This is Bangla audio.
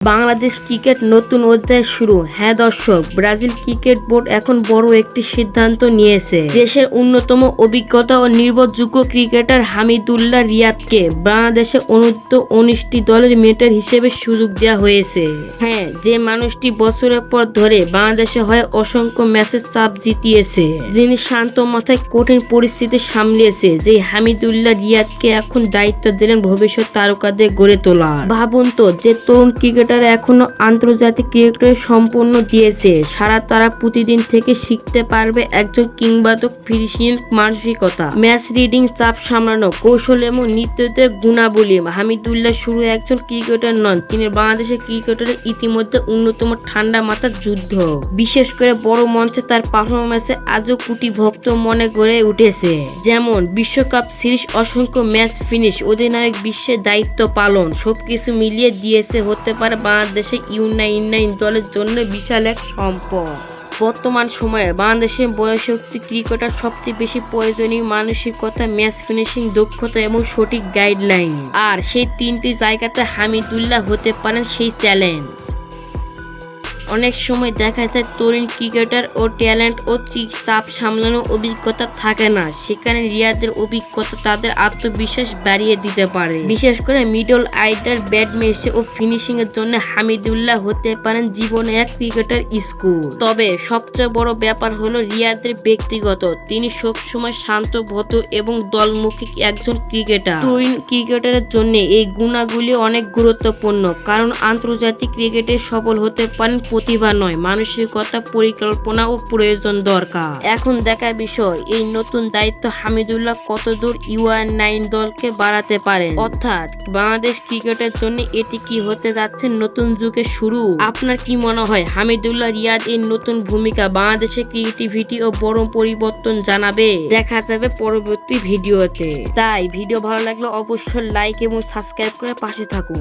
বাংলাদেশ ক্রিকেট নতুন অধ্যায় শুরু। হ্যাঁ দর্শক, ব্রাজিল ক্রিকেট বোর্ড এখন বড় একটি সিদ্ধান্ত নিয়েছে। দেশের অন্যতম অভিজ্ঞতা ও নির্ভরযোগ্য ক্রিকেটার হামিদুল্লাহ রিয়াদকে বাংলাদেশের অনূর্ধ্ব-19 দলের মেন্টর হিসেবে সুযোগ দেওয়া হয়েছে। হ্যাঁ, যে মানুষটি বছরের পর ধরে বাংলাদেশে হয়ে অসংখ্য ম্যাচের চাপ জিতিয়েছে, যিনি শান্ত মাথায় কঠিন পরিস্থিতি সামলিয়েছে, যে হামিদুল্লাহ রিয়াদকে এখন দায়িত্ব দিলেন ভবিষ্যৎ তারকাদের গড়ে তোলা। ভাবুন তো, যে তরুণ ক্রিকেটার এখনো আন্তর্জাতিক ক্রিকেটে সম্পূর্ণ দিয়েছে, সারা তারা প্রতিদিন থেকে শিখতে পারবে একজন কিংবদন্তির ফিনিশিং মানসিকতা, ম্যাচ রিডিং, চাপ সামলানো কৌশল এবং নেতৃত্বের গুণাবলী। হামিদুল্লাহ শুধু একজন ক্রিকেটার নন, তিনি বাংলাদেশের ক্রিকেটের ইতিমধ্যে অন্যতম ঠান্ডা মাথার যুদ্ধ। বিশেষ করে বড় মঞ্চে তার পারফরম্যান্সে আজও কোটি ভক্ত মনে গড়ে উঠেছে। যেমন বিশ্বকাপ সিরিজ, অসংখ্য ম্যাচ ফিনিশ, অধিনায়ক বিশ্বের দায়িত্ব পালন, সবকিছু মিলিয়ে দিয়েছে হতে পারে বাংলাদেশের U19 দলের জন্য বিশাল এক সম্পদ। বর্তমান সময়ে বাংলাদেশের বয়সোক্ত ক্রিকেটার সবচেয়ে বেশি প্রয়োজনীয় মানসিকতা, ম্যাচ ফিনিশিং, দক্ষতা এবং সঠিক গাইডলাইন। আর সেই তিনটি জায়গাতে হামিদুল্লাহ হতে পারেন সেই চ্যালেঞ্জ। অনেক সময় দেখা যায় তরুণ ক্রিকেটার ও ট্যালেন্ট ও চাপ সামলানোর অভিজ্ঞতা থাকে না, সেখানে রিয়াদের অভিজ্ঞতা তাদের আত্মবিশ্বাস বাড়িয়ে দিতে পারে। বিশেষ করে মিডল আর্ডার, ব্যাটম্যান ও ফিনিশিং এর জন্য হামিদুল্লাহ হতে পারেন জীবনে এক ক্রিকেটার স্কুল। তবে সবচেয়ে বড় ব্যাপার হলো রিয়াদের ব্যক্তিগত। তিনি সবসময় শান্ত, ভদ্র এবং দলমুখী একজন ক্রিকেটার। তরুণ ক্রিকেটারের জন্য এই গুণাগুলি অনেক গুরুত্বপূর্ণ, কারণ আন্তর্জাতিক ক্রিকেটে সফল হতে পারেন প্রতিভা নয়, মানসিকতা, পরিকল্পনা ও প্রয়োজন দরকার। এখন দেখার বিষয়, এই নতুন দায়িত্ব হামিদুল্লাহ কতদূর U19 দলকে বাড়াতে পারেন, অর্থাৎ বাংলাদেশ ক্রিকেটের জন্য এটি কি হতে যাচ্ছে নতুন যুগের শুরু। আপনার কি মনে হয়, হামিদুল্লাহ রিয়াদ এর নতুন ভূমিকা বাংলাদেশের ক্রিকেটিভিটি ও বড় পরিবর্তন জানাবে? দেখা যাবে পরবর্তী ভিডিওতে। তাই ভিডিও ভালো লাগলে অবশ্যই লাইক এবং সাবস্ক্রাইব করে পাশে থাকুন।